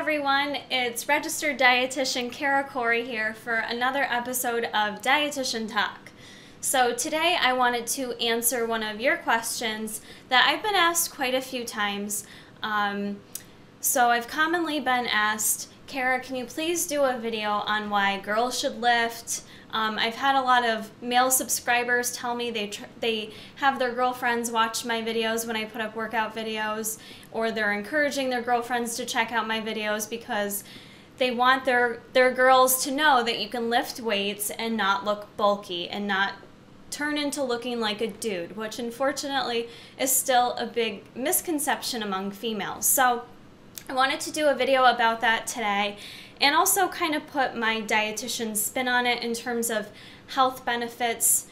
everyone, it's registered dietitian Kara Corey here for another episode of Dietitian Talk. So today I wanted to answer one of your questions that I've been asked quite a few times. So I've commonly been asked, Kara, can you please do a video on why girls should lift? I've had a lot of male subscribers tell me they have their girlfriends watch my videos when I put up workout videos, or they're encouraging their girlfriends to check out my videos because they want their girls to know that you can lift weights and not look bulky and not turn into looking like a dude, which unfortunately is still a big misconception among females. So I wanted to do a video about that today and also kind of put my dietitian spin on it in terms of health benefits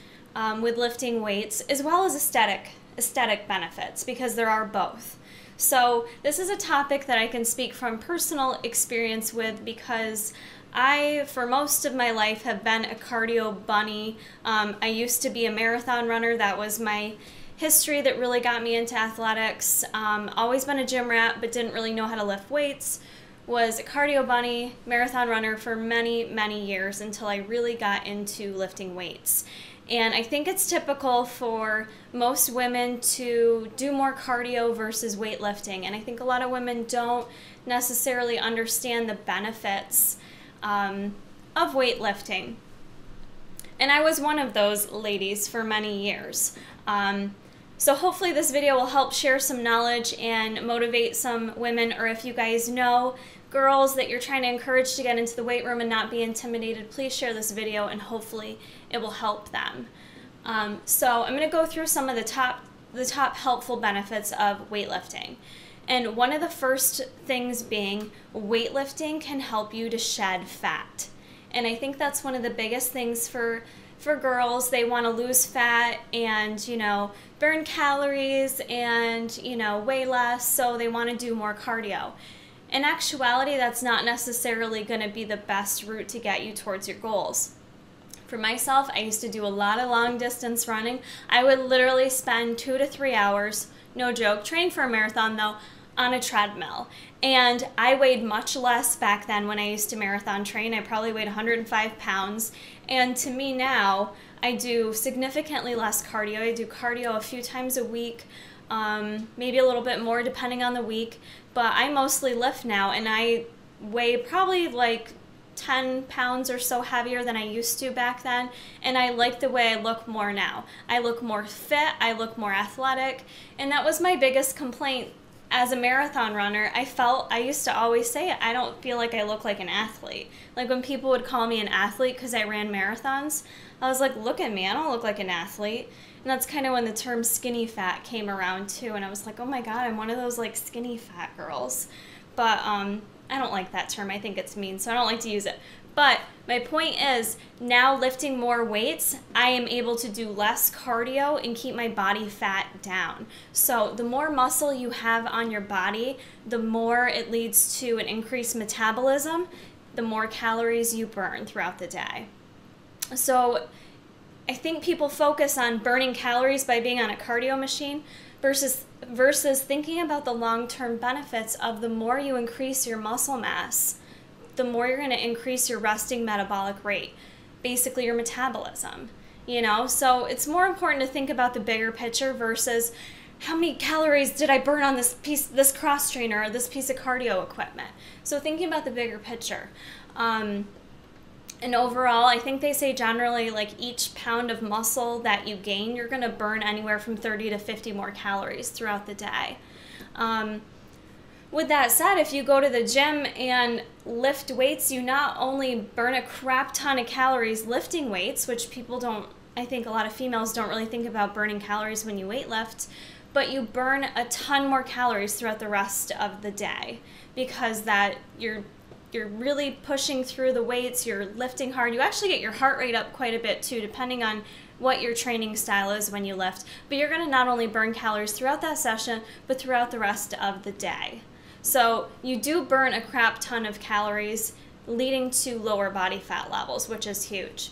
with lifting weights, as well as aesthetic benefits, because there are both. So this is a topic that I can speak from personal experience with because I, for most of my life, have been a cardio bunny. I used to be a marathon runner. That was my history that really got me into athletics. Always been a gym rat, but didn't really know how to lift weights. Was a cardio bunny, marathon runner for many, many years until I really got into lifting weights. And I think it's typical for most women to do more cardio versus weightlifting. And I think a lot of women don't necessarily understand the benefits of weightlifting. And I was one of those ladies for many years. So hopefully this video will help share some knowledge and motivate some women, or if you guys know girls that you're trying to encourage to get into the weight room and not be intimidated, please share this video and hopefully it will help them. So I'm going to go through some of the top helpful benefits of weightlifting. And one of the first things being weightlifting can help you to shed fat. And I think that's one of the biggest things for girls. They want to lose fat and, you know, burn calories and, you know, weigh less, so they want to do more cardio. In actuality, that's not necessarily going to be the best route to get you towards your goals. For myself, I used to do a lot of long distance running. I would literally spend 2 to 3 hours, no joke, training for a marathon though, on a treadmill. And I weighed much less back then when I used to marathon train. I probably weighed 105 pounds. And to me now, I do significantly less cardio. I do cardio a few times a week, maybe a little bit more depending on the week. But I mostly lift now, and I weigh probably like 10 pounds or so heavier than I used to back then, and I like the way I look more now. I look more fit, I look more athletic, and that was my biggest complaint as a marathon runner. I used to always say it, I don't feel like I look like an athlete. Like when people would call me an athlete because I ran marathons, I was like, look at me, I don't look like an athlete. And that's kind of when the term skinny fat came around too, and I was like, oh my god, I'm one of those like skinny fat girls. But I don't like that term. I think it's mean, so I don't like to use it. But my point is, now lifting more weights, I am able to do less cardio and keep my body fat down. So the more muscle you have on your body, the more it leads to an increased metabolism, the more calories you burn throughout the day. So I think people focus on burning calories by being on a cardio machine versus thinking about the long-term benefits of the more you increase your muscle mass, the more you're going to increase your resting metabolic rate, basically your metabolism, you know? So it's more important to think about the bigger picture versus how many calories did I burn on this cross trainer or this piece of cardio equipment. So thinking about the bigger picture. And overall, I think they say generally like each pound of muscle that you gain, you're going to burn anywhere from 30 to 50 more calories throughout the day. With that said, if you go to the gym and lift weights, you not only burn a crap ton of calories lifting weights, which people don't, I think a lot of females don't really think about burning calories when you weight lift, but you burn a ton more calories throughout the rest of the day because that you're really pushing through the weights, you're lifting hard. You actually get your heart rate up quite a bit too, depending on what your training style is when you lift. But you're gonna not only burn calories throughout that session, but throughout the rest of the day. So you do burn a crap ton of calories, leading to lower body fat levels, which is huge.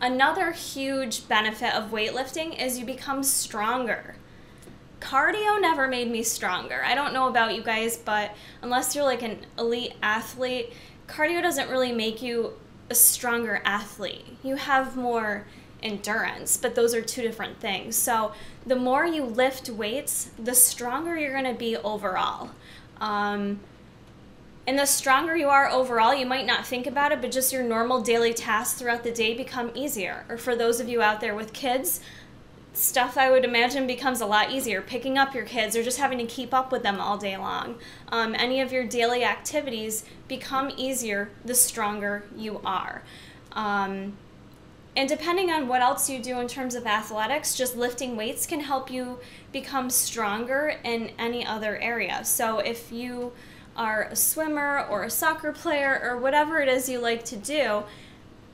Another huge benefit of weightlifting is you become stronger. cardio never made me stronger. I don't know about you guys, but unless you're like an elite athlete, cardio doesn't really make you a stronger athlete. You have more endurance, but those are two different things. So the more you lift weights, the stronger you're going to be overall. And the stronger you are overall, you might not think about it, but just your normal daily tasks throughout the day become easier. Or for those of you out there with kids, stuff I would imagine becomes a lot easier. Picking up your kids or just having to keep up with them all day long. Any of your daily activities become easier the stronger you are. And depending on what else you do in terms of athletics, just lifting weights can help you become stronger in any other area. So if you are a swimmer or a soccer player or whatever it is you like to do,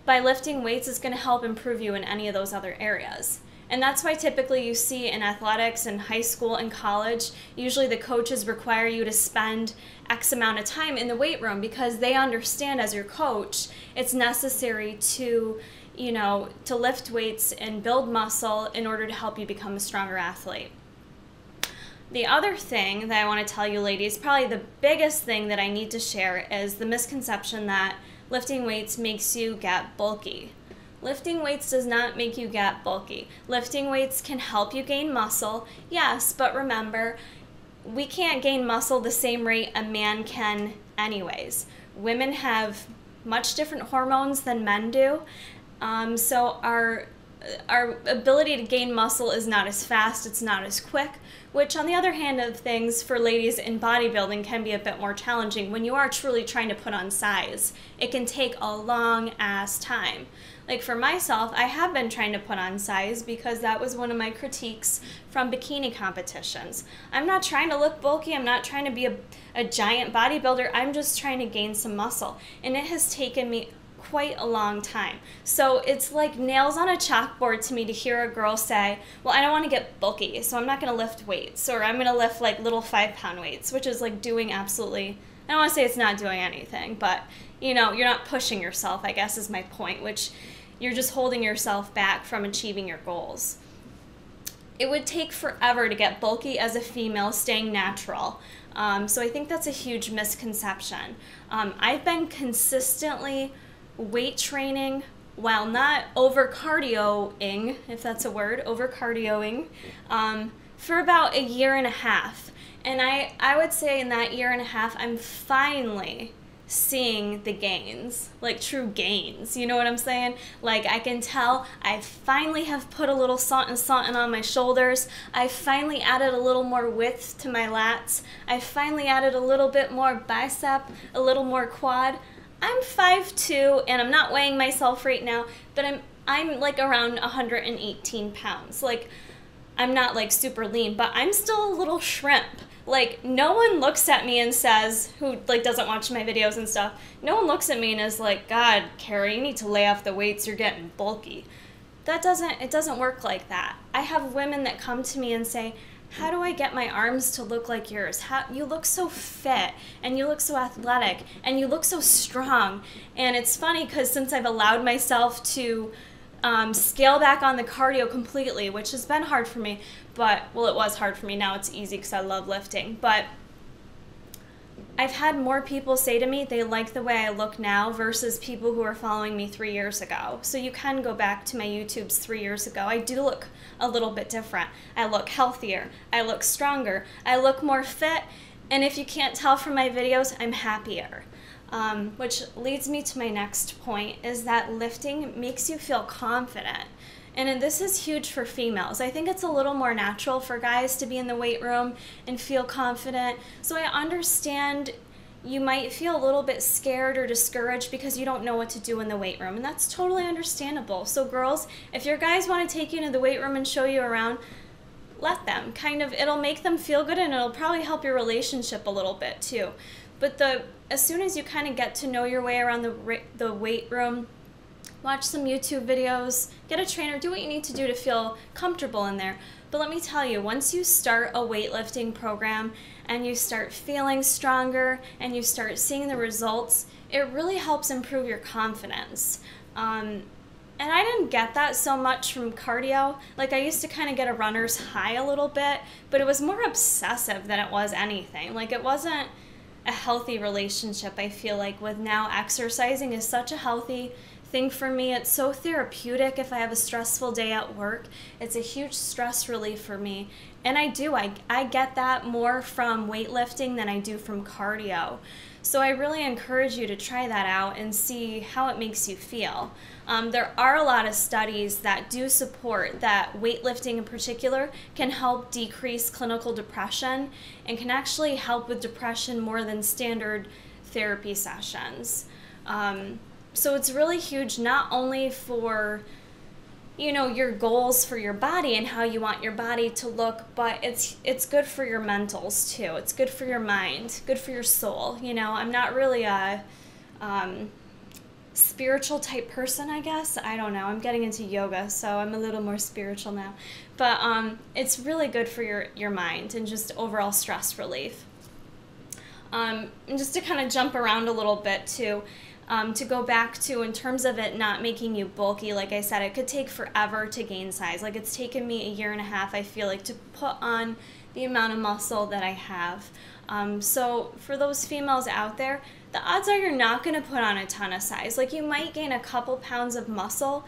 by lifting weights is going to help improve you in any of those other areas. And that's why typically you see in athletics in high school and college, usually the coaches require you to spend X amount of time in the weight room because they understand as your coach it's necessary to, to lift weights and build muscle in order to help you become a stronger athlete. The other thing that I want to tell you ladies, probably the biggest thing that I need to share, is the misconception that lifting weights makes you get bulky. Lifting weights does not make you get bulky. Lifting weights can help you gain muscle, yes, but remember, we can't gain muscle the same rate a man can anyways. Women have much different hormones than men do, so our ability to gain muscle is not as fast, it's not as quick, which on the other hand of things for ladies in bodybuilding can be a bit more challenging. When you are truly trying to put on size, it can take a long ass time. Like for myself, I have been trying to put on size because that was one of my critiques from bikini competitions. I'm not trying to look bulky, I'm not trying to be a giant bodybuilder, I'm just trying to gain some muscle. And it has taken me quite a long time. So it's like nails on a chalkboard to me to hear a girl say, well, I don't want to get bulky, so I'm not going to lift weights, or I'm going to lift like little 5-pound weights, which is like doing absolutely, I don't want to say it's not doing anything, but you're not pushing yourself, I guess is my point, which you're just holding yourself back from achieving your goals. It would take forever to get bulky as a female staying natural. So I think that's a huge misconception. I've been consistently weight training while not over cardioing, if that's a word, over cardioing, for about 1.5 years. And I would say in that 1.5 years, I'm finally seeing the gains, like true gains, you know what I'm saying? Like I can tell I finally have put a little something on my shoulders. I finally added a little more width to my lats. I finally added a little bit more bicep, a little more quad. I'm 5'2", and I'm not weighing myself right now, but I'm like around 118 pounds. Like I'm not like super lean, but I'm still a little shrimp. Like no one looks at me and says, who like doesn't watch my videos and stuff, no one looks at me and is like, God, Carrie, you need to lay off the weights, you're getting bulky. It doesn't work like that. I have women that come to me and say, how do I get my arms to look like yours? You look so fit, and you look so athletic, and you look so strong. And it's funny because since I've allowed myself to scale back on the cardio completely, which has been hard for me, but, well, it was hard for me. Now it's easy because I love lifting. But I've had more people say to me they like the way I look now versus people who are following me 3 years ago. So you can go back to my YouTubes 3 years ago. I do look a little bit different. I look healthier. I look stronger. I look more fit. And if you can't tell from my videos, I'm happier. Which leads me to my next point, is that lifting makes you feel confident. And this is huge for females. I think it's a little more natural for guys to be in the weight room and feel confident. So I understand you might feel a little bit scared or discouraged because you don't know what to do in the weight room, and that's totally understandable. So girls, if your guys want to take you into the weight room and show you around, let them. It'll make them feel good, and it'll probably help your relationship a little bit too. But as soon as you kind of get to know your way around the weight room, watch some YouTube videos, get a trainer, do what you need to do to feel comfortable in there. But let me tell you, once you start a weightlifting program and you start feeling stronger and you start seeing the results, it really helps improve your confidence. And And I didn't get that so much from cardio. Like, I used to kind of get a runner's high a little bit, but it was more obsessive than it was anything. Like, it wasn't a healthy relationship, I feel like, with now. Exercising is such a healthy thing for me. It's so therapeutic if I have a stressful day at work. It's a huge stress relief for me. And I get that more from weightlifting than I do from cardio. So I really encourage you to try that out and see how it makes you feel. There are a lot of studies that do support that weightlifting in particular can help decrease clinical depression and can actually help with depression more than standard therapy sessions. So it's really huge, not only for your goals for your body and how you want your body to look, but it's good for your mentals too. It's good for your mind, good for your soul. I'm not really a spiritual type person, I guess. I don't know. I'm getting into yoga, so I'm a little more spiritual now. But it's really good for your mind and just overall stress relief. And just to kind of jump around a little bit too, to go back to in terms of it not making you bulky, like I said, it could take forever to gain size. Like, it's taken me 1.5 years, I feel like, to put on the amount of muscle that I have. So for those females out there, the odds are you're not going to put on a ton of size. Like, you might gain a couple pounds of muscle.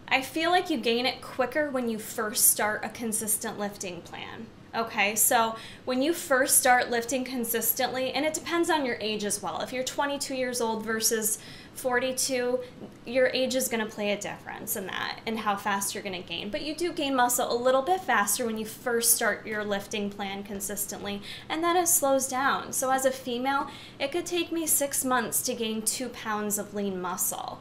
I feel like you gain it quicker when you first start a consistent lifting plan. Okay, so when you first start lifting consistently, and it depends on your age as well. If you're 22 years old versus 42, your age is going to play a difference in that and how fast you're going to gain. But you do gain muscle a little bit faster when you first start your lifting plan consistently, and then it slows down. So as a female, it could take me 6 months to gain 2 pounds of lean muscle.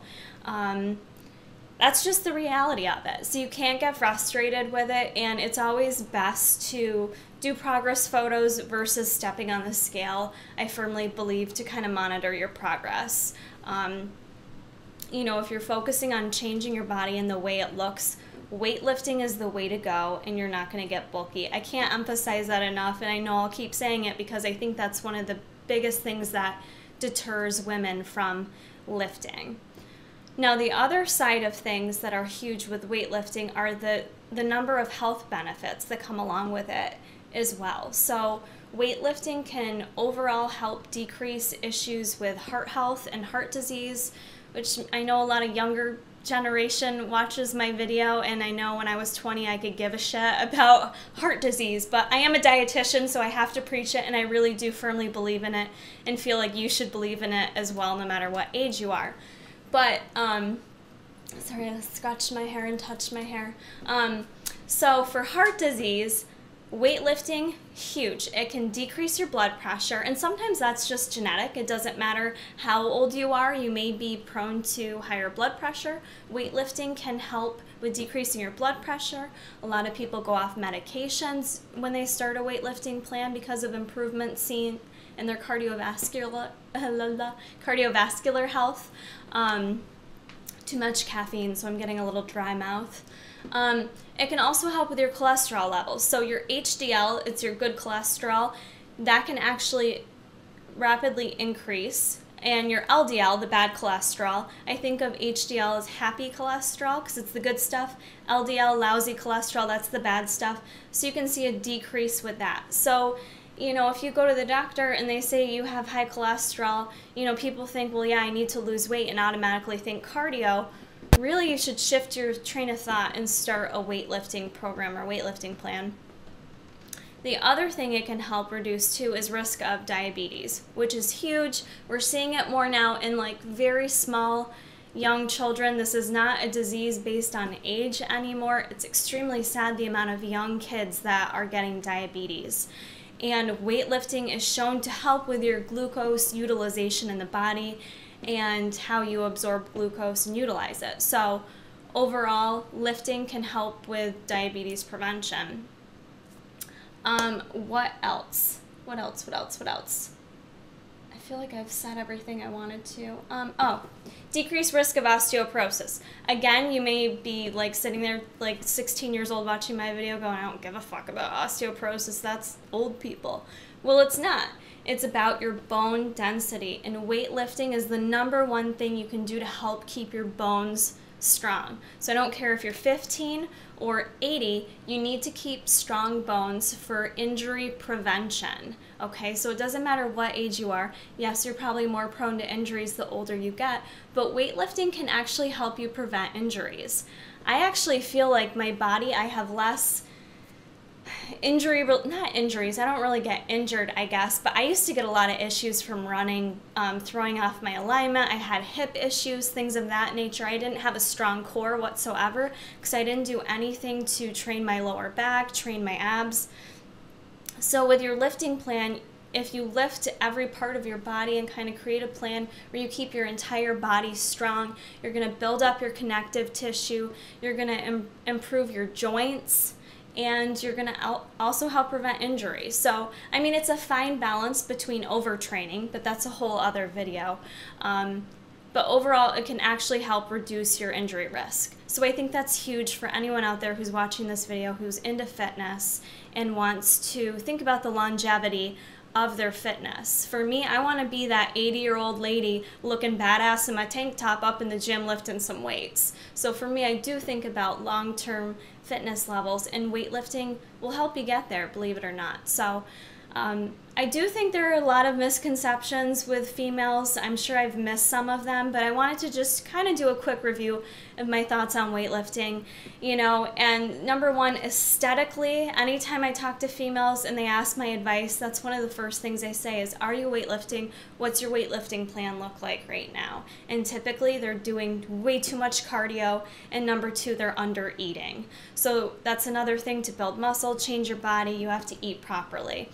That's just the reality of it. So you can't get frustrated with it, and it's always best to do progress photos versus stepping on the scale, I firmly believe, to kind of monitor your progress. If you're focusing on changing your body and the way it looks, weightlifting is the way to go, and you're not going to get bulky. I can't emphasize that enough, and I know I'll keep saying it because I think that's one of the biggest things that deters women from lifting. Now, the other side of things that are huge with weightlifting are the number of health benefits that come along with it as well. So weightlifting can overall help decrease issues with heart health and heart disease, which I know a lot of younger generation watches my video, and I know when I was 20 I could give a shit about heart disease, but I am a dietitian, so I have to preach it, and I really do firmly believe in it and feel like you should believe in it as well, no matter what age you are. But, sorry, I scratched my hair and touched my hair. So for heart disease, weightlifting, huge. It can decrease your blood pressure, and sometimes that's just genetic. It doesn't matter how old you are. You may be prone to higher blood pressure. Weightlifting can help with decreasing your blood pressure. A lot of people go off medications when they start a weightlifting plan because of improvements seen in their cardiovascular health. Too much caffeine, so I'm getting a little dry mouth. It can also help with your cholesterol levels. So your HDL, it's your good cholesterol, that can actually rapidly increase. And your LDL, the bad cholesterol, I think of HDL as happy cholesterol because it's the good stuff. LDL, lousy cholesterol, that's the bad stuff. So you can see a decrease with that. So if you go to the doctor and they say you have high cholesterol, people think, well, yeah, I need to lose weight, and automatically think cardio. Really, you should shift your train of thought and start a weightlifting program or weightlifting plan. The other thing it can help reduce too is risk of diabetes, which is huge. We're seeing it more now in very small young children. This is not a disease based on age anymore. It's extremely sad the amount of young kids that are getting diabetes. And weightlifting is shown to help with your glucose utilization in the body and how you absorb glucose and utilize it. So overall, lifting can help with diabetes prevention. What else? What else? I feel like I've said everything I wanted to. Decreased risk of osteoporosis. Again, you may be sitting there 16 years old watching my video going, I don't give a fuck about osteoporosis, that's old people. Well, it's not. It's about your bone density, and weightlifting is the #1 thing you can do to help keep your bones strong. So I don't care if you're 15 or 80, you need to keep strong bones for injury prevention. Okay, so it doesn't matter what age you are. Yes, you're probably more prone to injuries the older you get, but weightlifting can actually help you prevent injuries. I actually feel like my body, I have less not injuries, I don't really get injured, I guess, but I used to get a lot of issues from running, throwing off my alignment. I had hip issues, things of that nature. I didn't have a strong core whatsoever because I didn't do anything to train my lower back, train my abs. So with your lifting plan, if you lift every part of your body and kind of create a plan where you keep your entire body strong, you're going to build up your connective tissue, you're going to improve your joints, and you're going to also help prevent injuries. So, I mean, it's a fine balance between overtraining, but that's a whole other video. But overall, it can actually help reduce your injury risk. So I think that's huge for anyone out there who's watching this video who's into fitness and wants to think about the longevity of their fitness. For me, I want to be that 80-year-old lady looking badass in my tank top up in the gym lifting some weights. So for me, I do think about long-term fitness levels, and weightlifting will help you get there, believe it or not. So I do think there are a lot of misconceptions with females. I'm sure I've missed some of them, but I wanted to just kind of do a quick review of my thoughts on weightlifting, you know. And number one, aesthetically, anytime I talk to females and they ask my advice, that's one of the first things I say is, are you weightlifting? What's your weightlifting plan look like right now? And typically they're doing way too much cardio, and number two, they're under eating. So that's another thing to build muscle, change your body, you have to eat properly.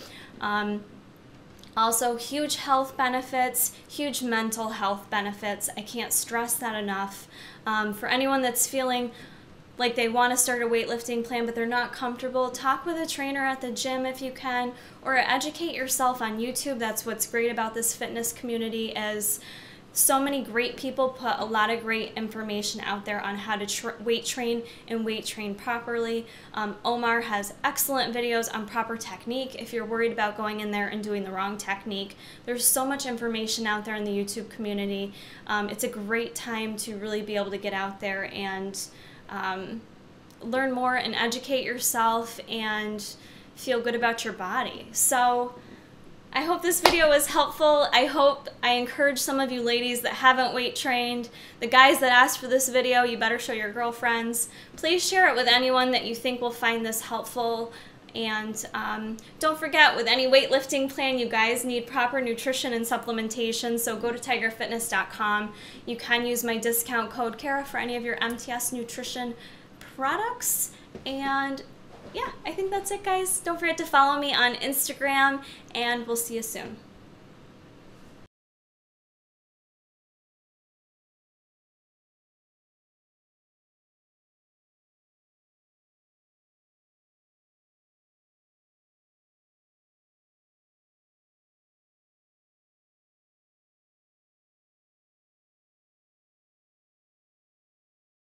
Also, huge health benefits, huge mental health benefits. I can't stress that enough. For anyone that's feeling like they want to start a weightlifting plan but they're not comfortable, talk with a trainer at the gym if you can, or educate yourself on YouTube. That's what's great about this fitness community, is so many great people put a lot of great information out there on how to weight train and weight train properly. Omar has excellent videos on proper technique if you're worried about going in there and doing the wrong technique. There's so much information out there in the YouTube community. It's a great time to really be able to get out there and learn more and educate yourself and feel good about your body. So I hope this video was helpful. I hope I encourage some of you ladies that haven't weight trained. The guys that asked for this video, you better show your girlfriends. Please share it with anyone that you think will find this helpful. And don't forget, with any weightlifting plan, you guys need proper nutrition and supplementation. So go to tigerfitness.com. You can use my discount code Kara for any of your MTS nutrition products. And yeah, I think that's it, guys. Don't forget to follow me on Instagram, and we'll see you soon.